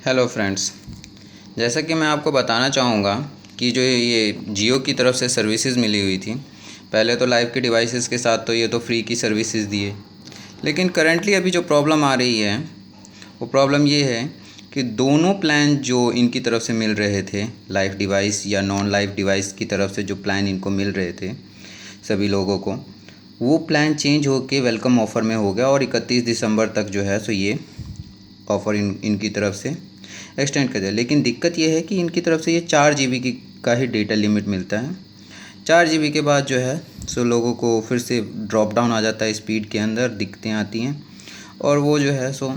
Hello friends, जैसा कि मैं आपको बताना चाहूँगा कि जो ये जियो की तरफ से सर्विसेज मिली हुई थी। पहले तो लाइव के डिवाइसेस के साथ तो ये तो फ्री की सर्विसेज दिए, लेकिन करंटली अभी जो प्रॉब्लम आ रही है वो प्रॉब्लम ये है कि दोनों प्लान जो इनकी तरफ से मिल रहे थे, लाइव डिवाइस या नॉन लाइव डिवाइस की तरफ से जो प्लान इनको मिल रहे थे सभी लोगों को, वो प्लान चेंज होके वेलकम ऑफ़र में हो गया और 31 दिसंबर तक जो है सो ये ऑफ़र इनकी तरफ से एक्सटेंड कर दिया। लेकिन दिक्कत ये है कि इनकी तरफ से ये 4 GB की का ही डेटा लिमिट मिलता है। 4 GB के बाद जो है सो लोगों को फिर से ड्रॉप डाउन आ जाता है, स्पीड के अंदर दिक्कतें आती हैं और वो जो है सो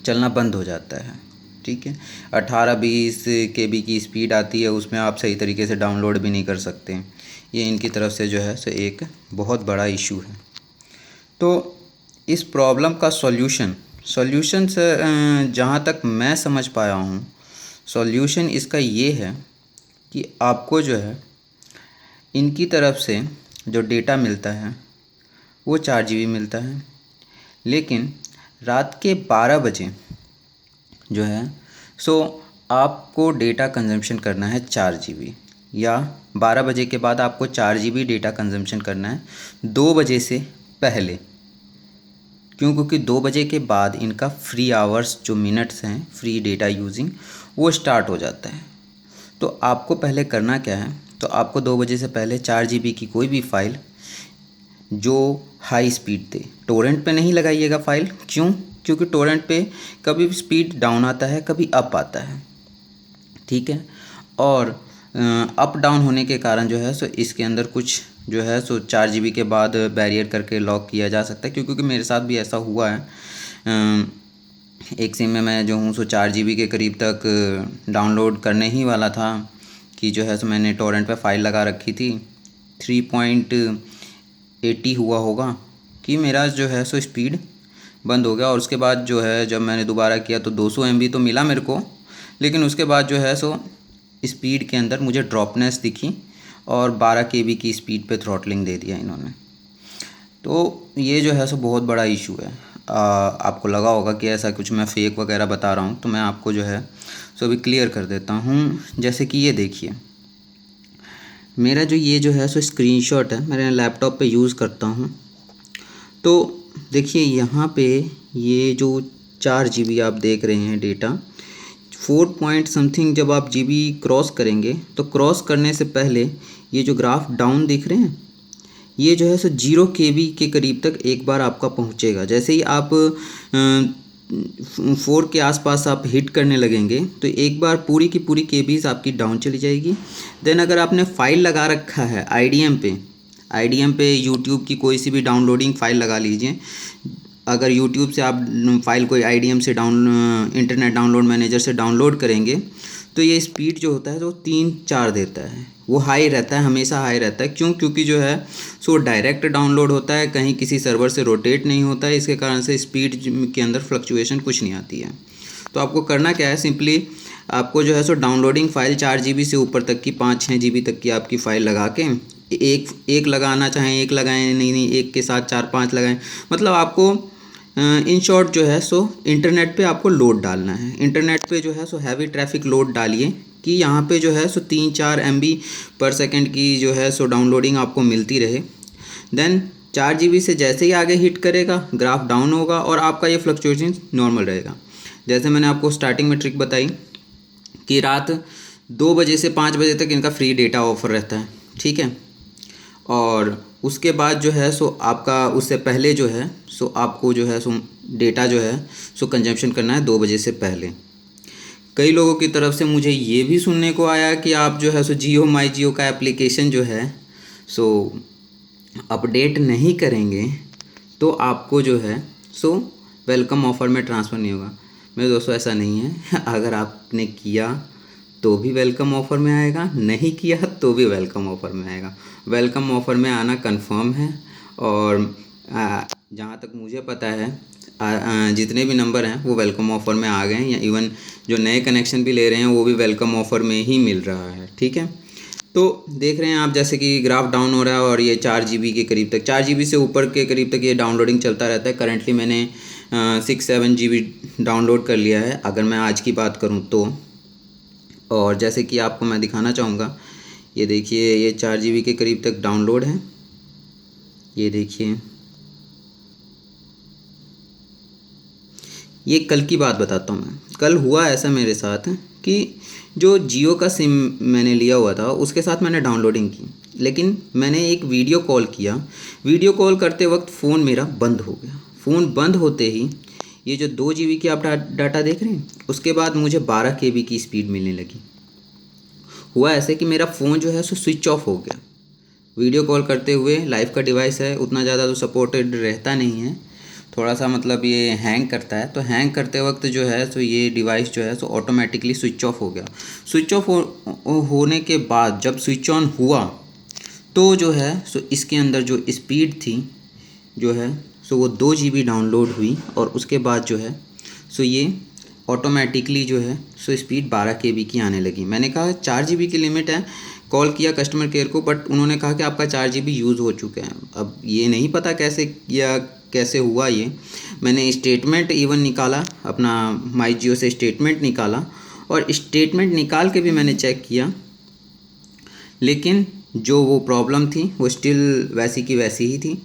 चलना बंद हो जाता है। ठीक है, 18-20 KB की स्पीड आती है, उसमें आप सही तरीके से डाउनलोड भी नहीं कर सकते। ये इनकी तरफ से जो है सो एक बहुत बड़ा इशू है। तो इस प्रॉब्लम का सॉल्यूशन से जहाँ तक मैं समझ पाया हूँ, सॉल्यूशन इसका ये है कि आपको जो है इनकी तरफ से जो डेटा मिलता है वो 4 GB मिलता है, लेकिन रात के 12 बजे जो है सो आपको डेटा कंजम्पशन करना है 4 GB, या 12 बजे के बाद आपको 4 GB डेटा कंजम्पशन करना है 2 बजे से पहले। क्योंकि 2 बजे के बाद इनका फ्री आवर्स जो मिनट्स हैं फ्री डेटा यूजिंग वो स्टार्ट हो जाता है। तो आपको पहले करना क्या है, तो आपको 2 बजे से पहले 4 GB की कोई भी फ़ाइल जो हाई स्पीड थे, टोरेंट पे नहीं लगाइएगा फ़ाइल। क्यों? क्योंकि टोरेंट पे कभी भी स्पीड डाउन आता है, कभी अप आता है। ठीक है, और अप डाउन होने के कारण जो है सो इसके अंदर कुछ जो है सो 4 GB के बाद बैरियर करके लॉक किया जा सकता है। क्योंकि मेरे साथ भी ऐसा हुआ है। एक सिम में मैं जो हूँ सो 4 GB के करीब तक डाउनलोड करने ही वाला था कि जो है सो मैंने टोरेंट पे फ़ाइल लगा रखी थी। 3.80 हुआ होगा कि मेरा जो है सो स्पीड बंद हो गया, और उसके बाद जो है जब मैंने दोबारा किया तो 200 MB तो मिला मेरे को, लेकिन उसके बाद जो है सो स्पीड के अंदर मुझे ड्रॉपनेस दिखी और 12 KB की स्पीड पे थ्रॉटलिंग दे दिया इन्होंने। तो ये जो है सो बहुत बड़ा इशू है। आपको लगा होगा कि ऐसा कुछ मैं फ़ेक वगैरह बता रहा हूँ, तो मैं आपको जो है सो अभी क्लियर कर देता हूँ। जैसे कि ये देखिए, मेरा जो ये जो है सो स्क्रीनशॉट है, मेरे लैपटॉप पे यूज़ करता हूँ। तो देखिए यहाँ पे ये जो 4 GB आप देख रहे हैं डेटा, 4 पॉइंट समथिंग जब आप GB क्रॉस करेंगे तो क्रॉस करने से पहले ये जो ग्राफ डाउन दिख रहे हैं, ये जो है सो 0 KB के करीब तक एक बार आपका पहुंचेगा। जैसे ही आप 4 के आसपास आप हिट करने लगेंगे तो एक बार पूरी की पूरी KBs आपकी डाउन चली जाएगी। देन अगर आपने फ़ाइल लगा रखा है IDM पे यूट्यूब की कोई सी भी डाउनलोडिंग फ़ाइल लगा लीजिए। अगर यूट्यूब से आप फ़ाइल कोई IDM से इंटरनेट डाउनलोड मैनेजर से डाउनलोड करेंगे तो ये स्पीड जो होता है वो 3-4 देता है, वो हाई रहता है, हमेशा हाई रहता है। क्यों? क्योंकि जो है सो डायरेक्ट डाउनलोड होता है, कहीं किसी सर्वर से रोटेट नहीं होता है, इसके कारण से स्पीड के अंदर फ्लक्चुएशन कुछ नहीं आती है। तो आपको करना क्या है, सिंपली आपको जो है सो डाउनलोडिंग फ़ाइल 4 GB से ऊपर तक की 5-6 GB तक की आपकी फ़ाइल लगा के एक लगाना चाहें एक लगाएं, नहीं एक के साथ 4-5 लगाएं। मतलब आपको इन शॉर्ट जो है सो इंटरनेट पे आपको लोड डालना है। इंटरनेट पे जो है सो हैवी ट्रैफिक लोड डालिए कि यहाँ पे जो है सो 3-4 MB पर सेकंड की जो है सो डाउनलोडिंग आपको मिलती रहे। देन 4 GB से जैसे ही आगे हिट करेगा ग्राफ डाउन होगा और आपका ये फ्लक्चुएशन नॉर्मल रहेगा। जैसे मैंने आपको स्टार्टिंग में ट्रिक बताई कि रात 2 बजे से 5 बजे तक इनका फ्री डेटा ऑफर रहता है। ठीक है, और उसके बाद जो है सो आपका उससे पहले जो है सो आपको जो है सो डेटा जो है सो कंजम्पशन करना है 2 बजे से पहले। कई लोगों की तरफ से मुझे ये भी सुनने को आया कि आप जो है सो जियो माई जियो का एप्लीकेशन जो है सो अपडेट नहीं करेंगे तो आपको जो है सो वेलकम ऑफ़र में ट्रांसफ़र नहीं होगा। मेरे दोस्तों ऐसा नहीं है। अगर आपने किया तो भी वेलकम ऑफ़र में आएगा, नहीं किया तो भी वेलकम ऑफ़र में आएगा। वेलकम ऑफ़र में आना कंफर्म है। और जहाँ तक मुझे पता है जितने भी नंबर हैं वो वेलकम ऑफ़र में आ गए हैं, या इवन जो नए कनेक्शन भी ले रहे हैं वो भी वेलकम ऑफ़र में ही मिल रहा है। ठीक है, तो देख रहे हैं आप जैसे कि ग्राफ डाउन हो रहा है और ये 4 GB के करीब तक, 4 GB से ऊपर के करीब तक ये डाउनलोडिंग चलता रहता है। करंटली मैंने 6-7 GB डाउनलोड कर लिया है अगर मैं आज की बात करूं तो। और जैसे कि आपको मैं दिखाना चाहूँगा, ये देखिए ये 4 GB के करीब तक डाउनलोड है। ये देखिए, ये कल की बात बताता हूँ मैं। कल हुआ ऐसा मेरे साथ कि जो जियो का सिम मैंने लिया हुआ था उसके साथ मैंने डाउनलोडिंग की, लेकिन मैंने एक वीडियो कॉल किया। वीडियो कॉल करते वक्त फ़ोन मेरा बंद हो गया। फ़ोन बंद होते ही ये जो 2 GB की आप डाटा देख रहे हैं, उसके बाद मुझे 12 KB की स्पीड मिलने लगी। हुआ ऐसे कि मेरा फ़ोन जो है सो स्विच ऑफ हो गया। वीडियो कॉल करते हुए, लाइव का डिवाइस है, उतना ज़्यादा तो सपोर्टेड रहता नहीं है, थोड़ा सा मतलब ये हैंग करता है। तो हैंग करते वक्त जो है सो ये डिवाइस जो है सो ऑटोमेटिकली स्विच ऑफ हो गया। स्विच ऑफ होने के बाद जब स्विच ऑन हुआ तो जो है सो इसके अंदर जो स्पीड थी जो है सो वो 2 GB डाउनलोड हुई, और उसके बाद जो है सो ये ऑटोमेटिकली जो है सो स्पीड 12 KB की आने लगी। मैंने कहा 4 GB की लिमिट है, कॉल किया कस्टमर केयर को, बट उन्होंने कहा कि आपका 4 GB यूज़ हो चुके हैं। अब ये नहीं पता कैसे किया, कैसे हुआ ये। मैंने स्टेटमेंट इवन निकाला, अपना माई जियो से स्टेटमेंट निकाला, और स्टेटमेंट निकाल के भी मैंने चेक किया, लेकिन जो वो प्रॉब्लम थी वो स्टिल वैसी की वैसी ही थी।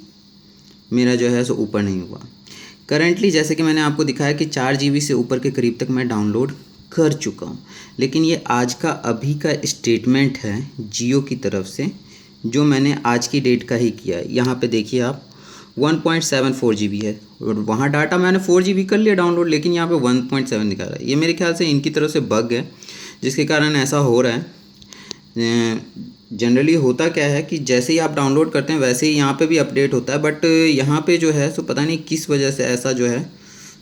मेरा जो है सो ऊपर नहीं हुआ। करंटली जैसे कि मैंने आपको दिखाया कि 4 GB से ऊपर के करीब तक मैं डाउनलोड कर चुका हूँ, लेकिन ये आज का अभी का स्टेटमेंट है जियो की तरफ से, जो मैंने आज की डेट का ही किया है। यहाँ पे देखिए आप 1.74 GB है, और वहाँ डाटा मैंने 4 GB कर लिया डाउनलोड, लेकिन यहाँ पे 1.7 दिखा रहा है। ये मेरे ख्याल से इनकी तरफ से बग है, जिसके कारण ऐसा हो रहा है। जनरली होता क्या है कि जैसे ही आप डाउनलोड करते हैं वैसे ही यहाँ पे भी अपडेट होता है, बट यहाँ पे जो है सो पता नहीं किस वजह से ऐसा जो है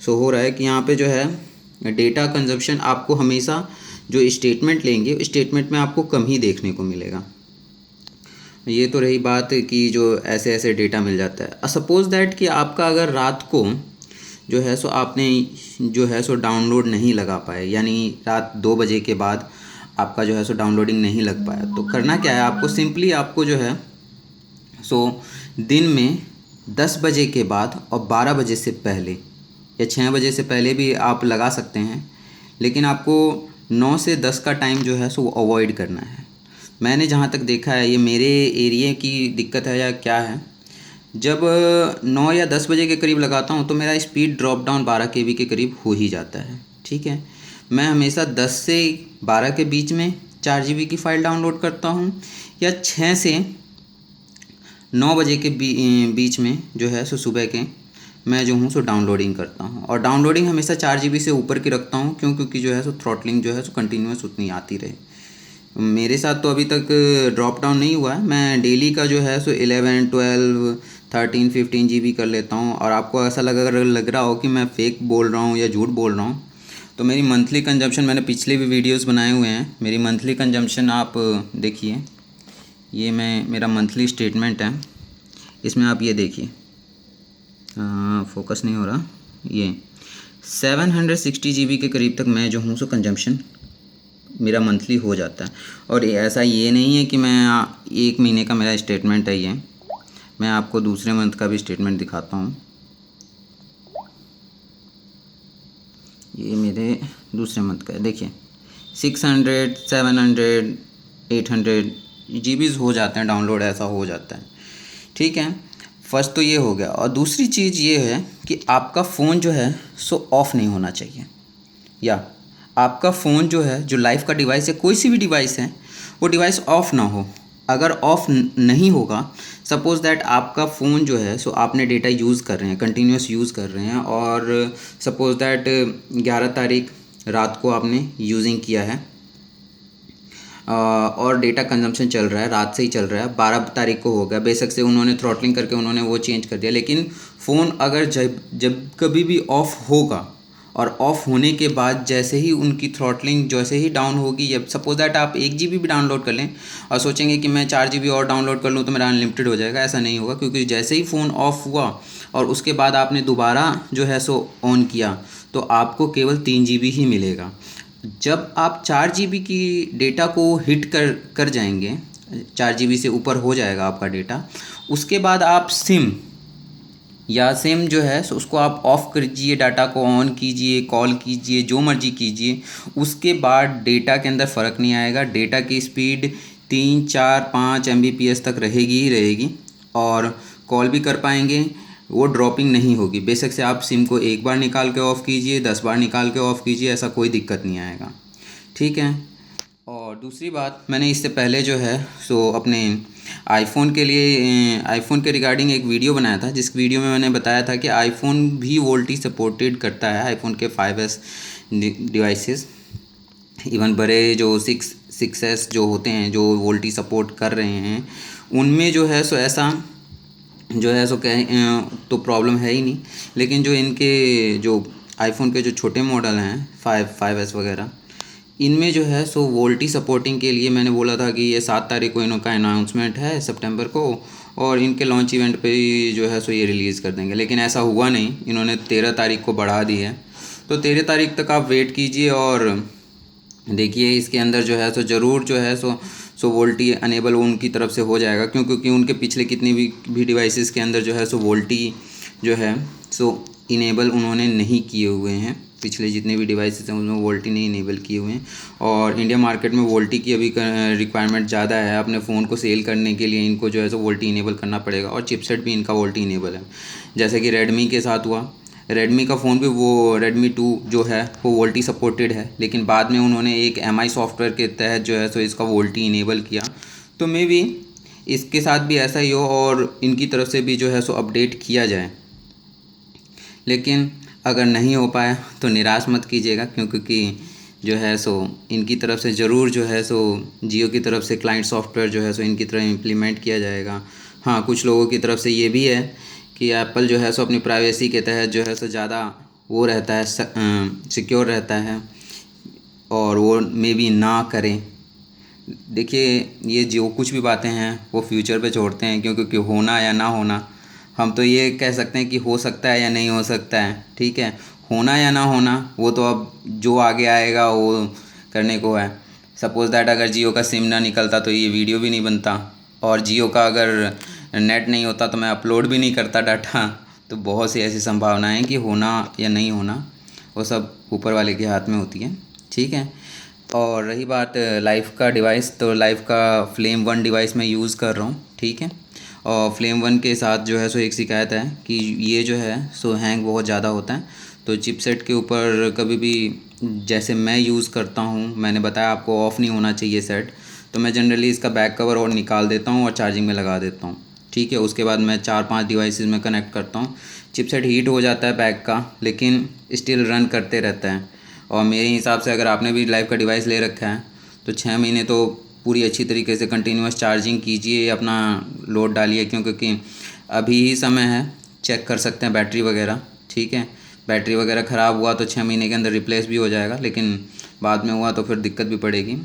सो हो रहा है कि यहाँ पे जो है डेटा कंजप्शन आपको हमेशा जो स्टेटमेंट लेंगे स्टेटमेंट में आपको कम ही देखने को मिलेगा। ये तो रही बात कि जो ऐसे ऐसे डेटा मिल जाता है। सपोज़ दैट कि आपका अगर रात को जो है सो आपने जो है सो डाउनलोड नहीं लगा पाए, यानी रात 2 बजे के बाद आपका जो है सो डाउनलोडिंग नहीं लग पाया, तो करना क्या है आपको, सिंपली आपको जो है सो दिन में 10 बजे के बाद और 12 बजे से पहले या 6 बजे से पहले भी आप लगा सकते हैं, लेकिन आपको 9 से 10 का टाइम जो है सो वो अवॉइड करना है। मैंने जहाँ तक देखा है, ये मेरे एरिया की दिक्कत है या क्या है, जब 9 या 10 बजे के करीब लगाता हूँ तो मेरा स्पीड ड्रॉप डाउन 12 KB के करीब हो ही जाता है। ठीक है, मैं हमेशा 10 से 12 के बीच में 4 GB की फ़ाइल डाउनलोड करता हूँ, या 6 से 9 बजे के बीच में जो है सो सुबह के मैं जो हूँ सो डाउनलोडिंग करता हूँ। और डाउनलोडिंग हमेशा 4 GB से ऊपर की रखता हूँ, क्योंकि जो है सो थ्रॉटलिंग जो है सो कंटिन्यूस उतनी आती रहे। मेरे साथ तो अभी तक ड्रॉप डाउन नहीं हुआ है। मैं डेली का जो है सो 11, 12, 13, 15 GB कर लेता हूँ। और आपको ऐसा लग रहा हो कि मैं फेक बोल रहा हूँ या झूठ बोल रहा हूँ, तो मेरी मंथली कंजम्पशन, मैंने पिछले भी वीडियोस बनाए हुए हैं, मेरी मंथली कंजम्पशन आप देखिए, ये मेरा मंथली स्टेटमेंट है, इसमें आप ये देखिए, फोकस नहीं हो रहा, ये 760 GB के करीब तक मैं जो हूँ सो कंजम्पशन मेरा मंथली हो जाता है। और ऐसा ये नहीं है कि मैं 1 महीने का मेरा स्टेटमेंट है ये, मैं आपको दूसरे मंथ का भी स्टेटमेंट दिखाता हूँ। ये मेरे दूसरे मंथ का है, देखिए 600, 700, 800 GBs हो जाते हैं डाउनलोड, ऐसा हो जाता है। ठीक है, फर्स्ट तो ये हो गया। और दूसरी चीज़ ये है कि आपका फ़ोन जो है सो ऑफ़ नहीं होना चाहिए, या आपका फ़ोन जो है, जो लाइफ का डिवाइस है, कोई सी भी डिवाइस है, वो डिवाइस ऑफ़ ना हो। अगर ऑफ़ नहीं होगा, सपोज़ दैट आपका फ़ोन जो है सो आपने डेटा यूज़ कर रहे हैं, कंटिन्यूस यूज़ कर रहे हैं, और सपोज़ दैट 11 तारीख रात को आपने यूजिंग किया है, और डेटा कंजम्पशन चल रहा है, रात से ही चल रहा है, 12 तारीख को हो गया, बेशक से उन्होंने थ्रॉटलिंग करके उन्होंने वो चेंज कर दिया, लेकिन फ़ोन अगर जब कभी भी ऑफ़ होगा, और ऑफ़ होने के बाद जैसे ही उनकी थ्रॉटलिंग जैसे ही डाउन होगी, या सपोज दैट आप 1 GB भी डाउनलोड कर लें और सोचेंगे कि मैं 4 GB और डाउनलोड कर लूँ तो मेरा अनलिमिटेड हो जाएगा, ऐसा नहीं होगा। क्योंकि जैसे ही फ़ोन ऑफ़ हुआ और उसके बाद आपने दोबारा जो है सो ऑन किया, तो आपको केवल 3 GB ही मिलेगा। जब आप 4 GB की डेटा को हिट कर जाएंगे, 4 GB से ऊपर हो जाएगा आपका डेटा, उसके बाद आप सिम या सिम जो है सो उसको आप ऑफ़ कीजिए, डाटा को ऑन कीजिए, कॉल कीजिए, जो मर्ज़ी कीजिए, उसके बाद डेटा के अंदर फ़र्क नहीं आएगा। डेटा की स्पीड 3, 4, 5 MBPS तक रहेगी ही रहेगी और कॉल भी कर पाएंगे, वो ड्रॉपिंग नहीं होगी। बेशक से आप सिम को एक बार निकाल के ऑफ़ कीजिए, 10 बार निकाल के ऑफ़ कीजिए, ऐसा कोई दिक्कत नहीं आएगा, ठीक है। और दूसरी बात, मैंने इससे पहले जो है सो अपने आईफ़ोन के लिए आईफ़ोन के रिगार्डिंग एक वीडियो बनाया था, जिस वीडियो में मैंने बताया था कि आईफ़ोन भी वोल्टी सपोर्टेड करता है। आईफ़ोन के 5S डिवाइसेस, इवन बड़े जो 6S जो होते हैं, जो वोल्टी सपोर्ट कर रहे हैं, उनमें जो है सो ऐसा जो है सो तो प्रॉब्लम है ही नहीं। लेकिन जो इनके जो आईफ़ोन के जो छोटे मॉडल हैं 5S वगैरह, इनमें जो है सो वोल्टी सपोर्टिंग के लिए मैंने बोला था कि ये 7 तारीख को इनका अनाउंसमेंट है सितंबर को, और इनके लॉन्च इवेंट पे ही जो है सो ये रिलीज़ कर देंगे। लेकिन ऐसा हुआ नहीं, इन्होंने 13 तारीख को बढ़ा दी है। तो 13 तारीख तक आप वेट कीजिए और देखिए इसके अंदर जो है सो ज़रूर जो है सो वोल्टी अनेबल उनकी तरफ से हो जाएगा, क्योंकि उनके पिछले कितनी भी डिवाइसेस के अंदर जो है सो वोल्टी जो है सो इनेबल उन्होंने नहीं किए हुए हैं। पिछले जितने भी डिवाइसेस हैं उनमें वोल्टी नहीं इनेबल किए हुए हैं, और इंडिया मार्केट में वोल्टी की अभी रिक्वायरमेंट ज़्यादा है। अपने फ़ोन को सेल करने के लिए इनको जो है सो वोल्टी इनेबल करना पड़ेगा, और चिपसेट भी इनका वोल्टी इनेबल है। जैसे कि रेडमी के साथ हुआ, रेडमी का फ़ोन भी वो रेडमी 2 जो है वो वोल्टी सपोर्टेड है, लेकिन बाद में उन्होंने एक MI सॉफ्टवेयर के तहत जो है सो इसका वोल्टी इनेबल किया। तो मे बी इसके साथ भी ऐसा ही हो और इनकी तरफ से भी जो है सो अपडेट किया जाए। लेकिन अगर नहीं हो पाया तो निराश मत कीजिएगा, क्योंकि जो है सो इनकी तरफ से ज़रूर जो है सो जियो की तरफ से क्लाइंट सॉफ्टवेयर जो है सो इनकी तरफ इम्प्लीमेंट किया जाएगा। हाँ, कुछ लोगों की तरफ से ये भी है कि एप्पल जो है सो अपनी प्राइवेसी के तहत जो है सो ज़्यादा वो रहता है, सिक्योर रहता है, और वो मे बी ना करें। देखिए, ये जो कुछ भी बातें हैं वो फ्यूचर पे छोड़ते हैं, क्योंकि होना या ना होना, हम तो ये कह सकते हैं कि हो सकता है या नहीं हो सकता है, ठीक है। होना या ना होना वो तो अब जो आगे आएगा वो करने को है। सपोज़ दैट अगर जियो का सिम ना निकलता तो ये वीडियो भी नहीं बनता, और जियो का अगर नेट नहीं होता तो मैं अपलोड भी नहीं करता डाटा। तो बहुत सी ऐसी संभावनाएं हैं कि होना या नहीं होना वो सब ऊपर वाले के हाथ में होती है, ठीक है। और रही बात लाइफ का डिवाइस, तो लाइफ का फ्लेम 1 डिवाइस मैं यूज़ कर रहा हूँ, ठीक है। और फ्लेम 1 के साथ जो है सो एक शिकायत है कि ये जो है सो हैंग बहुत ज़्यादा होता है। तो चिपसेट के ऊपर कभी भी, जैसे मैं यूज़ करता हूँ, मैंने बताया आपको ऑफ़ नहीं होना चाहिए सेट, तो मैं जनरली इसका बैक कवर और निकाल देता हूँ और चार्जिंग में लगा देता हूँ, ठीक है। उसके बाद मैं 4-5 डिवाइसेस में कनेक्ट करता हूँ। चिपसेट हीट हो जाता है बैक का, लेकिन स्टिल रन करते रहता है। और मेरे हिसाब से अगर आपने भी लाइफ का डिवाइस ले रखा है तो 6 महीने तो पूरी अच्छी तरीके से कंटिन्यूस चार्जिंग कीजिए, अपना लोड डालिए, क्योंकि अभी ही समय है, चेक कर सकते हैं बैटरी वगैरह, ठीक है। बैटरी वगैरह ख़राब हुआ तो 6 महीने के अंदर रिप्लेस भी हो जाएगा, लेकिन बाद में हुआ तो फिर दिक्कत भी पड़ेगी।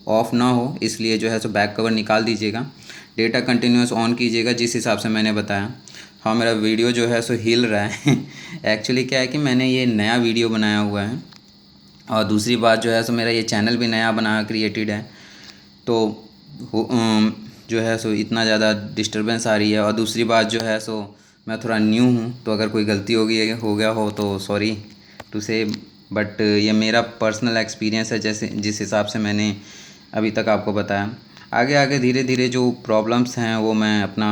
ऑफ़ ना हो इसलिए जो है सो बैक कवर निकाल दीजिएगा, डेटा कंटिन्यूस ऑन कीजिएगा जिस हिसाब से मैंने बताया। हाँ, मेरा वीडियो जो है सो हिल रहा है एक्चुअली क्या है कि मैंने ये नया वीडियो बनाया हुआ है, और दूसरी बात जो है सो मेरा ये चैनल भी नया बना क्रिएटेड है, तो जो है सो इतना ज़्यादा डिस्टरबेंस आ रही है। और दूसरी बात जो है सो मैं थोड़ा न्यू हूँ, तो अगर कोई गलती हो गया हो तो सॉरी टू से, बट ये मेरा पर्सनल एक्सपीरियंस है, जैसे जिस हिसाब से मैंने अभी तक आपको बताया। आगे आगे धीरे धीरे जो प्रॉब्लम्स हैं वो मैं अपना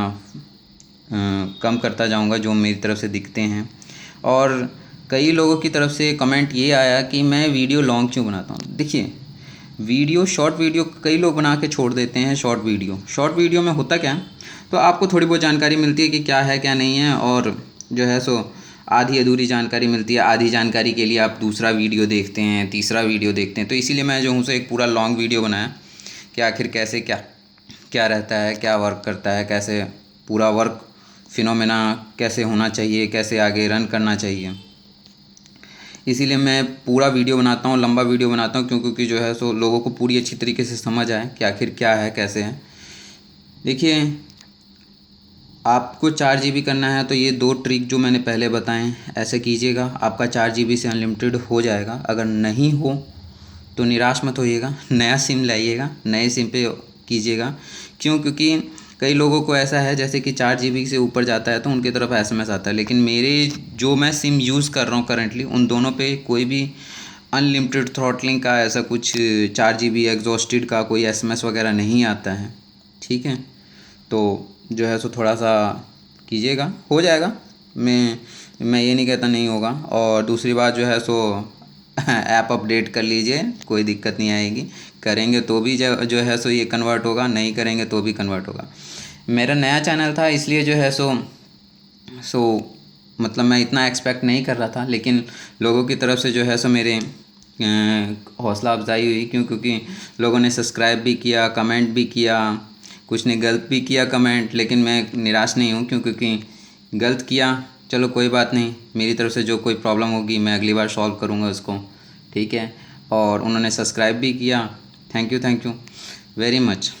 कम करता जाऊंगा जो मेरी तरफ से दिखते हैं। और कई लोगों की तरफ से कमेंट ये आया कि मैं वीडियो लॉन्ग क्यों बनाता हूँ। देखिए, वीडियो शॉर्ट वीडियो कई लोग बना के छोड़ देते हैं। शॉर्ट वीडियो में होता क्या है, तो आपको थोड़ी बहुत जानकारी मिलती है कि क्या है क्या नहीं है, और जो है सो आधी अधूरी जानकारी मिलती है। आधी जानकारी के लिए आप दूसरा वीडियो देखते हैं, तीसरा वीडियो देखते हैं। तो इसीलिए मैं जो हूँ सो एक पूरा लॉन्ग वीडियो बनाया कि आखिर कैसे क्या क्या रहता है, क्या वर्क करता है, कैसे पूरा वर्क फिनोमेना कैसे होना चाहिए, कैसे आगे रन करना चाहिए। इसीलिए मैं पूरा वीडियो बनाता हूँ, लंबा वीडियो बनाता हूँ, क्योंकि जो है सो लोगों को पूरी अच्छी तरीके से समझ आए कि आखिर क्या है कैसे है। देखिए, आपको 4 GB करना है तो ये 2 ट्रिक जो मैंने पहले बताएं ऐसे कीजिएगा, आपका 4 GB से अनलिमिटेड हो जाएगा। अगर नहीं हो तो निराश मत होइएगा, नया सिम लाइएगा, नए सिम पे कीजिएगा। क्योंकि कई लोगों को ऐसा है जैसे कि 4 GB से ऊपर जाता है तो उनकी तरफ SMS आता है, लेकिन मेरे जो मैं सिम यूज़ कर रहा हूँ करंटली उन दोनों पे कोई भी अनलिमिटेड थ्रॉटलिंग का ऐसा कुछ 4 GB एग्जॉस्टेड का कोई SMS वगैरह नहीं आता है। ठीक है, तो जो है सो थोड़ा सा कीजिएगा, हो जाएगा। मैं ये नहीं कहता नहीं होगा। और दूसरी बात जो है सो ऐप अपडेट कर लीजिए, कोई दिक्कत नहीं आएगी। करेंगे तो भी जो है सो ये कन्वर्ट होगा, नहीं करेंगे तो भी कन्वर्ट होगा। मेरा नया चैनल था इसलिए जो है सो मतलब मैं इतना एक्सपेक्ट नहीं कर रहा था, लेकिन लोगों की तरफ से जो है सो मेरे हौसला अफजाई हुई, क्योंकि लोगों ने सब्सक्राइब भी किया, कमेंट भी किया, कुछ ने गलत भी किया कमेंट। लेकिन मैं निराश नहीं हूँ, क्योंकि गलत किया चलो कोई बात नहीं, मेरी तरफ से जो कोई प्रॉब्लम होगी मैं अगली बार सॉल्व करूँगा उसको। ठीक है, और उन्होंने सब्सक्राइब भी किया, थैंक यू वेरी मच।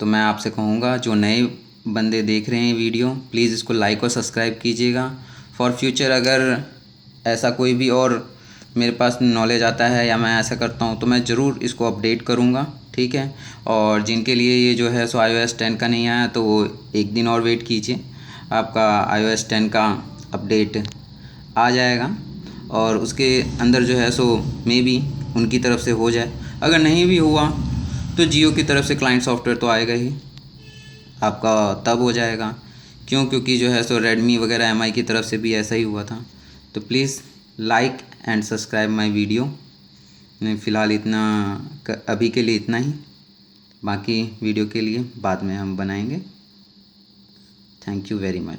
तो मैं आपसे कहूँगा जो नए बंदे देख रहे हैं वीडियो, प्लीज़ इसको लाइक और सब्सक्राइब कीजिएगा। फॉर फ्यूचर अगर ऐसा कोई भी और मेरे पास नॉलेज आता है या मैं ऐसा करता हूँ तो मैं ज़रूर इसको अपडेट करूँगा। ठीक है, और जिनके लिए ये जो है सो iOS 10 का नहीं आया तो वो एक दिन और वेट कीजिए, आपका iOS 10 का अपडेट आ जाएगा। और उसके अंदर जो है सो मे बी उनकी तरफ से हो जाए, अगर नहीं भी हुआ तो जियो की तरफ से क्लाइंट सॉफ्टवेयर तो आएगा ही, आपका तब हो जाएगा। क्योंकि जो है सो रेडमी वगैरह MI की तरफ से भी ऐसा ही हुआ था। तो please like and subscribe my video. फ़िलहाल इतना अभी के लिए इतना ही, बाकी वीडियो के लिए बाद में हम बनाएंगे। Thank you very much.